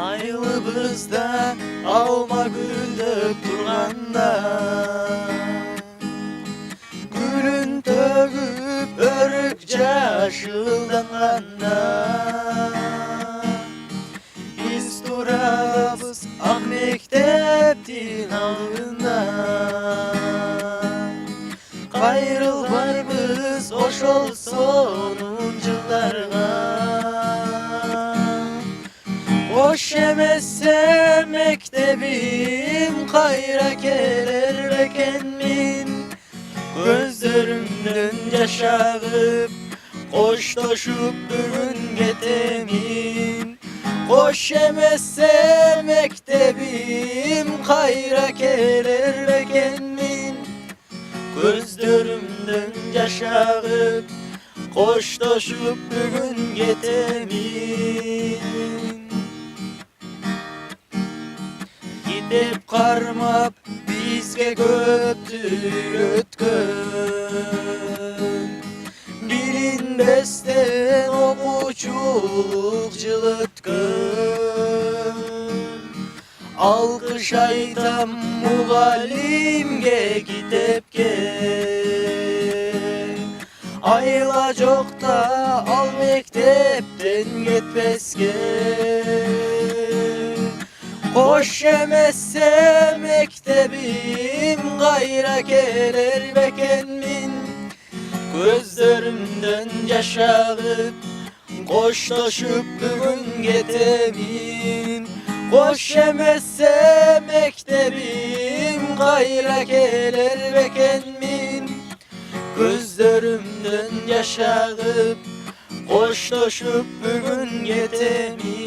Aylыбızda alma güldüp turganda, gülün tөгүп өрүк жашылданганда, биз турабыз ак мектептин алдында. Кайрылбайбыз ошол сонун жылдарга. Hoş emesse mektebim kayra keler bekenmin, gözlerimden yaş ağıp koştoşup bugün getemin. Hoş emesse mektebim kayra keler bekenmin, gözlerimden yaş ağıp koştoşup bugün getemin. Gidip karmap bizge köptür ötkün, bilinbesden okuçuluk jılıtkın. Alkış aytam mugallimge kitepke, ayla jokta al mektepten ketpeske. Hoş emesse mektebim gayra keler bekenmin, gözlerimden yaş ağıp koştoşup bugün getemin. Hoş emesse mektebim gayra keler bekenmin, gözlerimden yaş ağıp koştoşup bugün getemin.